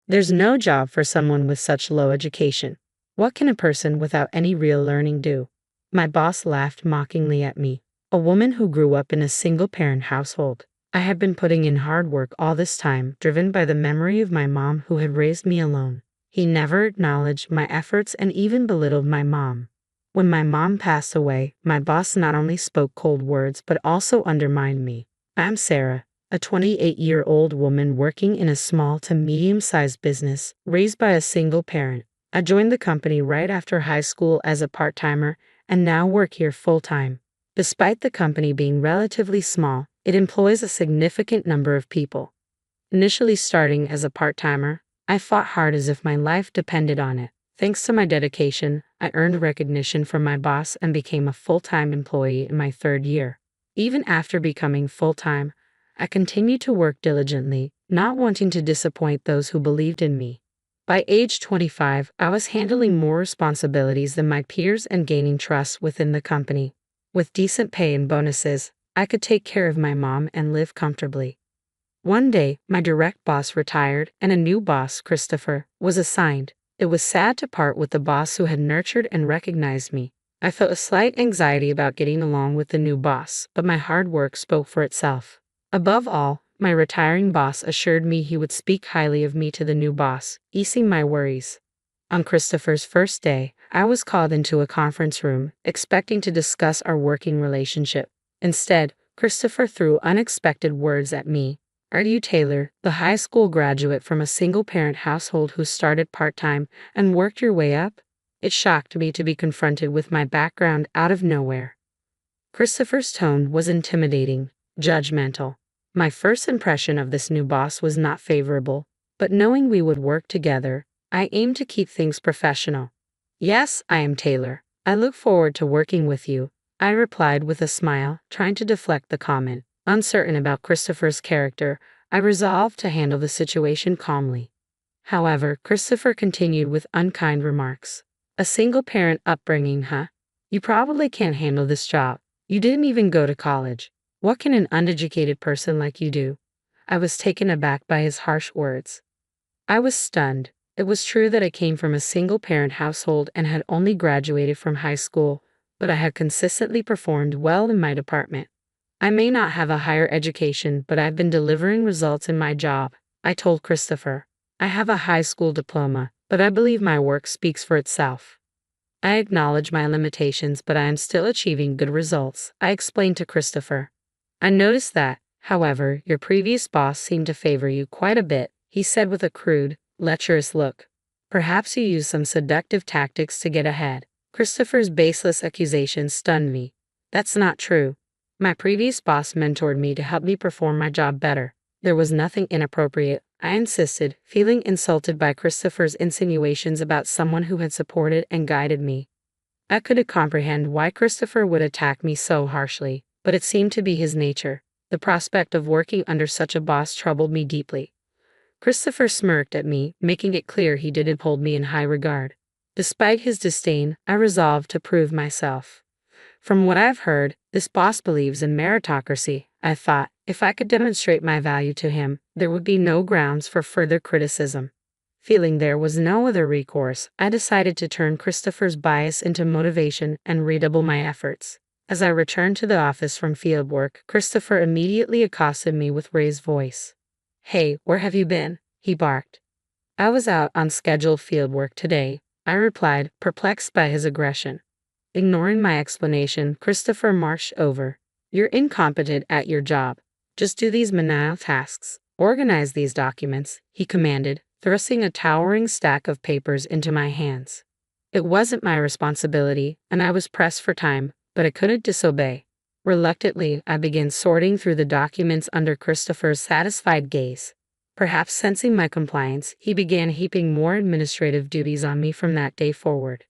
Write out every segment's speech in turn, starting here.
There's no job for someone with such low education. What can a person without any real learning do? My boss laughed mockingly at me. A woman who grew up in a single-parent household. I had been putting in hard work all this time, driven by the memory of my mom who had raised me alone. He never acknowledged my efforts and even belittled my mom. When my mom passed away, my boss not only spoke cold words but also undermined me. I'm Sarah, a 28-year-old woman working in a small to medium-sized business, raised by a single parent. I joined the company right after high school as a part-timer and now work here full-time. Despite the company being relatively small, it employs a significant number of people. Initially starting as a part-timer, I fought hard as if my life depended on it. Thanks to my dedication, I earned recognition from my boss and became a full-time employee in my third year. Even after becoming full-time, I continued to work diligently, not wanting to disappoint those who believed in me. By age 25, I was handling more responsibilities than my peers and gaining trust within the company. With decent pay and bonuses, I could take care of my mom and live comfortably. One day, my direct boss retired and a new boss, Christopher, was assigned. It was sad to part with the boss who had nurtured and recognized me. I felt a slight anxiety about getting along with the new boss, but my hard work spoke for itself. Above all, my retiring boss assured me he would speak highly of me to the new boss, easing my worries. On Christopher's first day, I was called into a conference room, expecting to discuss our working relationship. Instead, Christopher threw unexpected words at me. Are you Taylor, the high school graduate from a single-parent household who started part-time and worked your way up? It shocked me to be confronted with my background out of nowhere. Christopher's tone was intimidating, judgmental. My first impression of this new boss was not favorable, but knowing we would work together, I aimed to keep things professional. Yes, I am Taylor. I look forward to working with you, I replied with a smile, trying to deflect the comment. Uncertain about Christopher's character, I resolved to handle the situation calmly. However, Christopher continued with unkind remarks. A single-parent upbringing, huh? You probably can't handle this job. You didn't even go to college. What can an uneducated person like you do? I was taken aback by his harsh words. I was stunned. It was true that I came from a single-parent household and had only graduated from high school, but I had consistently performed well in my department. I may not have a higher education, but I've been delivering results in my job, I told Christopher. I have a high school diploma, but I believe my work speaks for itself. I acknowledge my limitations, but I am still achieving good results, I explained to Christopher. I noticed that, however, your previous boss seemed to favor you quite a bit, he said with a crude, lecherous look. Perhaps you used some seductive tactics to get ahead. Christopher's baseless accusation stunned me. That's not true. My previous boss mentored me to help me perform my job better. There was nothing inappropriate, I insisted, feeling insulted by Christopher's insinuations about someone who had supported and guided me. I couldn't comprehend why Christopher would attack me so harshly, but it seemed to be his nature. The prospect of working under such a boss troubled me deeply. Christopher smirked at me, making it clear he didn't hold me in high regard. Despite his disdain, I resolved to prove myself. From what I've heard, this boss believes in meritocracy, I thought. If I could demonstrate my value to him, there would be no grounds for further criticism. Feeling there was no other recourse, I decided to turn Christopher's bias into motivation and redouble my efforts. As I returned to the office from fieldwork, Christopher immediately accosted me with raised voice. Hey, where have you been? He barked. I was out on scheduled fieldwork today, I replied, perplexed by his aggression. Ignoring my explanation, Christopher marched over. You're incompetent at your job. Just do these menial tasks. Organize these documents, he commanded, thrusting a towering stack of papers into my hands. It wasn't my responsibility, and I was pressed for time, but I couldn't disobey. Reluctantly, I began sorting through the documents under Christopher's satisfied gaze. Perhaps sensing my compliance, he began heaping more administrative duties on me from that day forward.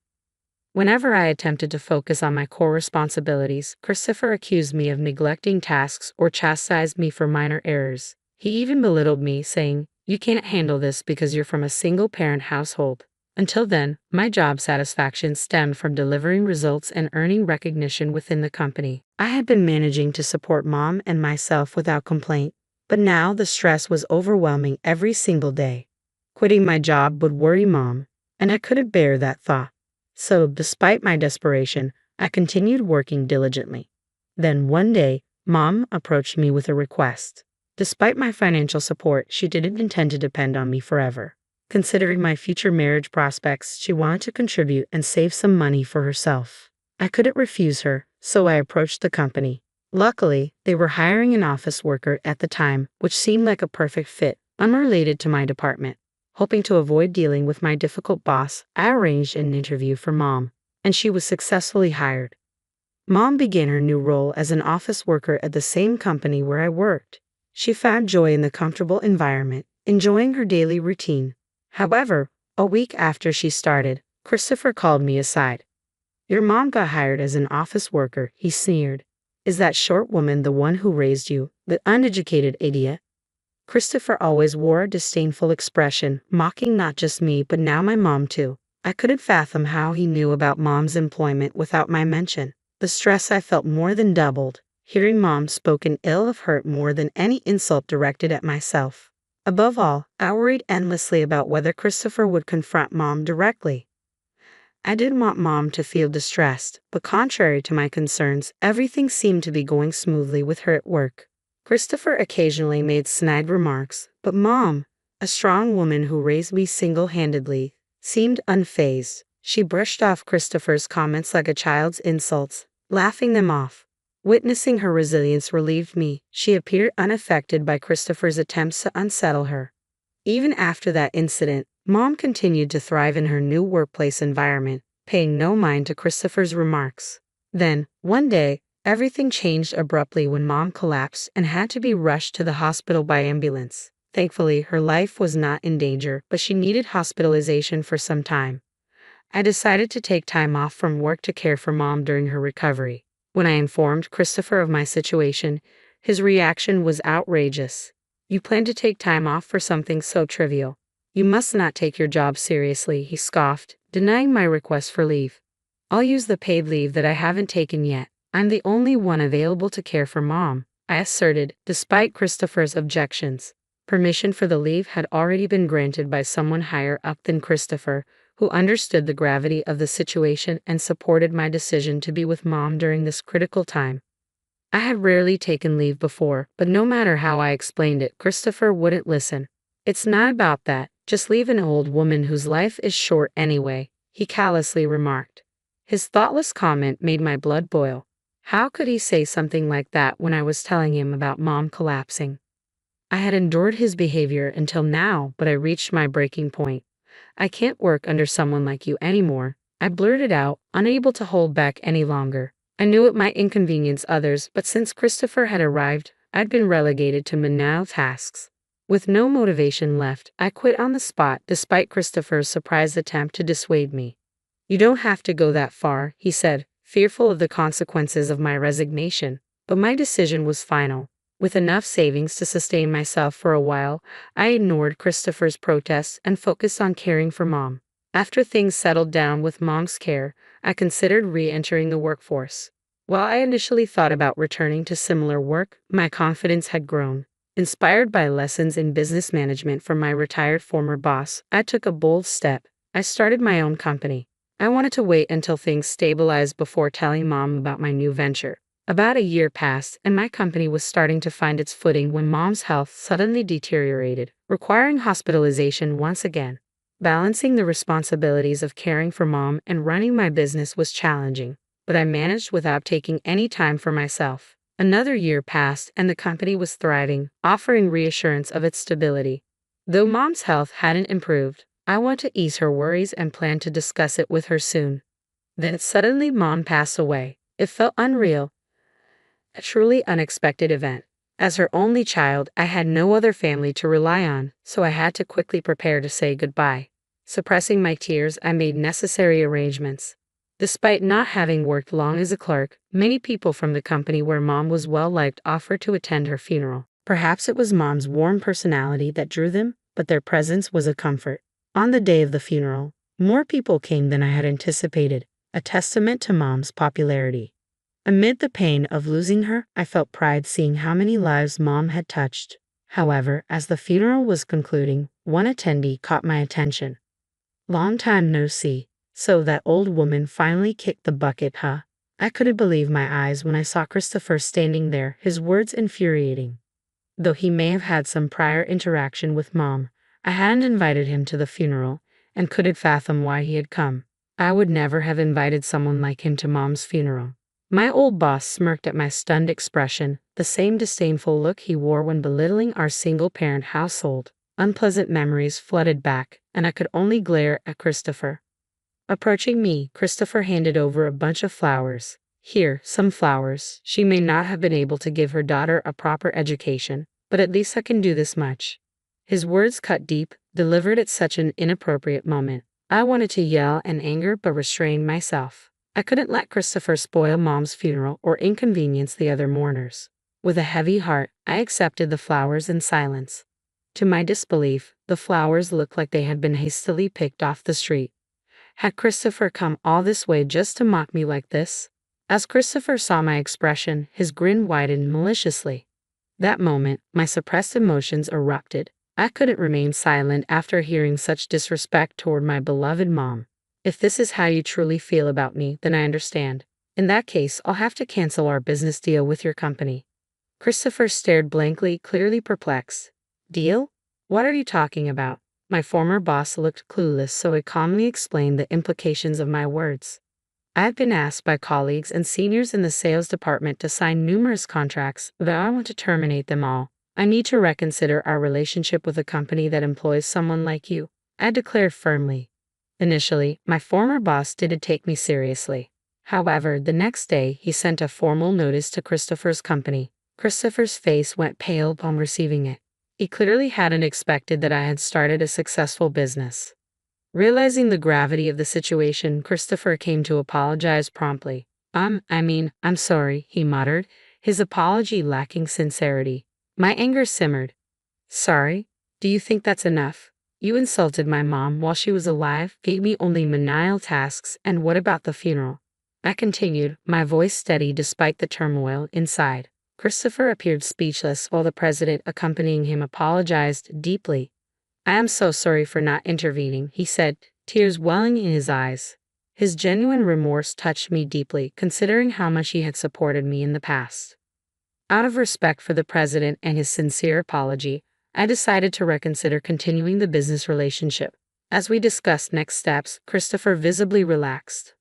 Whenever I attempted to focus on my core responsibilities, Christopher accused me of neglecting tasks or chastised me for minor errors. He even belittled me, saying, "You can't handle this because you're from a single-parent household." Until then, my job satisfaction stemmed from delivering results and earning recognition within the company. I had been managing to support Mom and myself without complaint, but now the stress was overwhelming every single day. Quitting my job would worry Mom, and I couldn't bear that thought. So, despite my desperation, I continued working diligently. Then one day, Mom approached me with a request. Despite my financial support, she didn't intend to depend on me forever. Considering my future marriage prospects, she wanted to contribute and save some money for herself. I couldn't refuse her, so I approached the company. Luckily, they were hiring an office worker at the time, which seemed like a perfect fit, unrelated to my department. Hoping to avoid dealing with my difficult boss, I arranged an interview for Mom, and she was successfully hired. Mom began her new role as an office worker at the same company where I worked. She found joy in the comfortable environment, enjoying her daily routine. However, a week after she started, Christopher called me aside. "Your mom got hired as an office worker," he sneered. "Is that short woman the one who raised you, the uneducated idiot?" Christopher always wore a disdainful expression, mocking not just me but now my mom too. I couldn't fathom how he knew about Mom's employment without my mention. The stress I felt more than doubled. Hearing Mom spoken ill of hurt more than any insult directed at myself. Above all, I worried endlessly about whether Christopher would confront Mom directly. I didn't want Mom to feel distressed, but contrary to my concerns, everything seemed to be going smoothly with her at work. Christopher occasionally made snide remarks, but Mom, a strong woman who raised me single-handedly, seemed unfazed. She brushed off Christopher's comments like a child's insults, laughing them off. Witnessing her resilience relieved me. She appeared unaffected by Christopher's attempts to unsettle her. Even after that incident, Mom continued to thrive in her new workplace environment, paying no mind to Christopher's remarks. Then, one day, everything changed abruptly when Mom collapsed and had to be rushed to the hospital by ambulance. Thankfully, her life was not in danger, but she needed hospitalization for some time. I decided to take time off from work to care for Mom during her recovery. When I informed Christopher of my situation, his reaction was outrageous. "You plan to take time off for something so trivial? You must not take your job seriously," he scoffed, denying my request for leave. "I'll use the paid leave that I haven't taken yet. I'm the only one available to care for Mom," I asserted, despite Christopher's objections. Permission for the leave had already been granted by someone higher up than Christopher, who understood the gravity of the situation and supported my decision to be with Mom during this critical time. I had rarely taken leave before, but no matter how I explained it, Christopher wouldn't listen. "It's not about that, just leave an old woman whose life is short anyway," he callously remarked. His thoughtless comment made my blood boil. How could he say something like that when I was telling him about Mom collapsing? I had endured his behavior until now, but I reached my breaking point. "I can't work under someone like you anymore," I blurted out, unable to hold back any longer. I knew it might inconvenience others, but since Christopher had arrived, I'd been relegated to menial tasks. With no motivation left, I quit on the spot despite Christopher's surprised attempt to dissuade me. "You don't have to go that far," he said, fearful of the consequences of my resignation. But my decision was final. With enough savings to sustain myself for a while, I ignored Christopher's protests and focused on caring for Mom. After things settled down with Mom's care, I considered re-entering the workforce. While I initially thought about returning to similar work, my confidence had grown. Inspired by lessons in business management from my retired former boss, I took a bold step. I started my own company. I wanted to wait until things stabilized before telling Mom about my new venture. About a year passed, and my company was starting to find its footing when Mom's health suddenly deteriorated, requiring hospitalization once again. Balancing the responsibilities of caring for Mom and running my business was challenging, but I managed without taking any time for myself. Another year passed, and the company was thriving, offering reassurance of its stability. Though Mom's health hadn't improved, I wanted to ease her worries and planned to discuss it with her soon. Then suddenly Mom passed away. It felt unreal. A truly unexpected event. As her only child, I had no other family to rely on, so I had to quickly prepare to say goodbye. Suppressing my tears, I made necessary arrangements. Despite not having worked long as a clerk, many people from the company where Mom was well-liked offered to attend her funeral. Perhaps it was Mom's warm personality that drew them, but their presence was a comfort. On the day of the funeral, more people came than I had anticipated, a testament to Mom's popularity. Amid the pain of losing her, I felt pride seeing how many lives Mom had touched. However, as the funeral was concluding, One attendee caught my attention. "Long time no see. So that old woman finally kicked the bucket, huh?" I couldn't believe my eyes when I saw Christopher standing there, his words infuriating. Though he may have had some prior interaction with Mom, I hadn't invited him to the funeral, and couldn't fathom why he had come. I would never have invited someone like him to Mom's funeral. My old boss smirked at my stunned expression, the same disdainful look he wore when belittling our single-parent household. Unpleasant memories flooded back, and I could only glare at Christopher. Approaching me, Christopher handed over a bunch of flowers. "Here, some flowers. She may not have been able to give her daughter a proper education, but at least I can do this much." His words cut deep, delivered at such an inappropriate moment. I wanted to yell in anger but restrained myself. I couldn't let Christopher spoil Mom's funeral or inconvenience the other mourners. With a heavy heart, I accepted the flowers in silence. To my disbelief, the flowers looked like they had been hastily picked off the street. Had Christopher come all this way just to mock me like this? As Christopher saw my expression, his grin widened maliciously. That moment, my suppressed emotions erupted. I couldn't remain silent after hearing such disrespect toward my beloved Mom. "If this is how you truly feel about me, then I understand. In that case, I'll have to cancel our business deal with your company." Christopher stared blankly, clearly perplexed. "Deal? What are you talking about?" My former boss looked clueless, so I calmly explained the implications of my words. "I have been asked by colleagues and seniors in the sales department to sign numerous contracts, but I want to terminate them all. I need to reconsider our relationship with a company that employs someone like you," I declared firmly. Initially, my former boss didn't take me seriously. However, the next day, he sent a formal notice to Christopher's company. Christopher's face went pale upon receiving it. He clearly hadn't expected that I had started a successful business. Realizing the gravity of the situation, Christopher came to apologize promptly. I'm sorry," he muttered, his apology lacking sincerity. My anger simmered. "Sorry? Do you think that's enough? You insulted my mom while she was alive, gave me only menial tasks, and what about the funeral?" I continued, my voice steady despite the turmoil inside. Christopher appeared speechless while the president accompanying him apologized deeply. "I am so sorry for not intervening," he said, tears welling in his eyes. His genuine remorse touched me deeply, considering how much he had supported me in the past. Out of respect for the president and his sincere apology, I decided to reconsider continuing the business relationship. As we discussed next steps, Christopher visibly relaxed.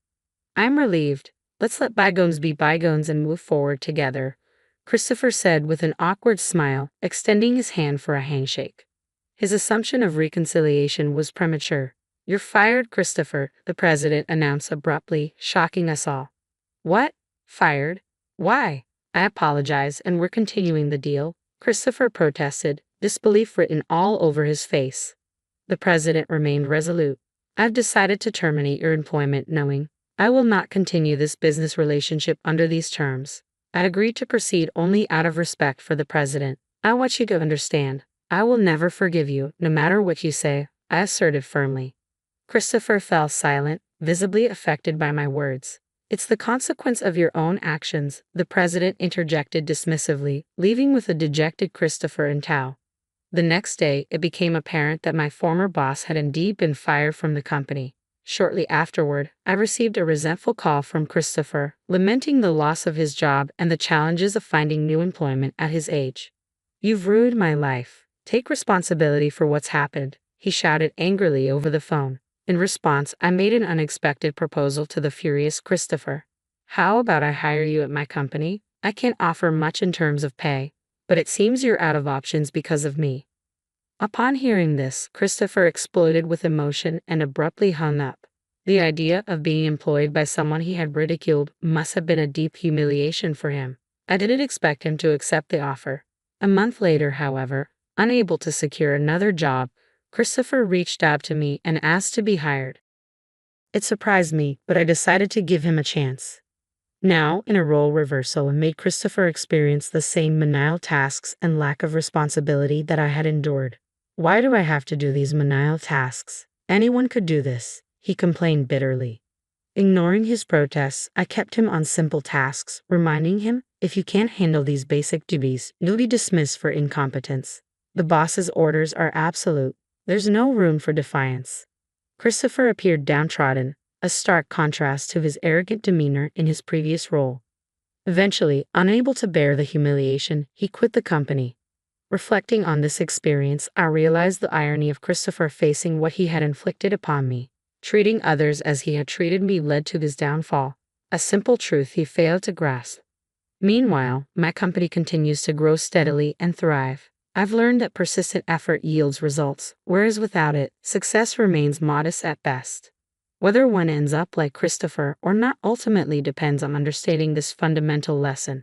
"I'm relieved. Let's let bygones be bygones and move forward together," Christopher said with an awkward smile, extending his hand for a handshake. His assumption of reconciliation was premature. "You're fired, Christopher," the president announced abruptly, shocking us all. "What? Fired? Why?" I apologized, "and we're continuing the deal," Christopher protested, disbelief written all over his face. The president remained resolute. "I've decided to terminate your employment knowing I will not continue this business relationship under these terms." I agreed to proceed only out of respect for the president. "I want you to understand, I will never forgive you, no matter what you say," I asserted firmly. Christopher fell silent, visibly affected by my words. "It's the consequence of your own actions," the president interjected dismissively, leaving with a dejected Christopher in tow. The next day, it became apparent that my former boss had indeed been fired from the company. Shortly afterward, I received a resentful call from Christopher, lamenting the loss of his job and the challenges of finding new employment at his age. "You've ruined my life. Take responsibility for what's happened," he shouted angrily over the phone. In response, I made an unexpected proposal to the furious Christopher. "How about I hire you at my company? I can't offer much in terms of pay, but it seems you're out of options because of me." Upon hearing this, Christopher exploded with emotion and abruptly hung up. The idea of being employed by someone he had ridiculed must have been a deep humiliation for him. I didn't expect him to accept the offer. A month later, however, unable to secure another job, Christopher reached out to me and asked to be hired. It surprised me, but I decided to give him a chance. Now, in a role reversal, made Christopher experience the same menial tasks and lack of responsibility that I had endured. "Why do I have to do these menial tasks? Anyone could do this," he complained bitterly. Ignoring his protests, I kept him on simple tasks, reminding him, "If you can't handle these basic duties, you'll be dismissed for incompetence. The boss's orders are absolute." There's no room for defiance. Christopher appeared downtrodden, a stark contrast to his arrogant demeanor in his previous role. Eventually, unable to bear the humiliation, he quit the company. Reflecting on this experience, I realized the irony of Christopher facing what he had inflicted upon me. Treating others as he had treated me led to his downfall, a simple truth he failed to grasp. Meanwhile, my company continues to grow steadily and thrive. I've learned that persistent effort yields results, whereas without it, success remains modest at best. Whether one ends up like Christopher or not ultimately depends on understanding this fundamental lesson.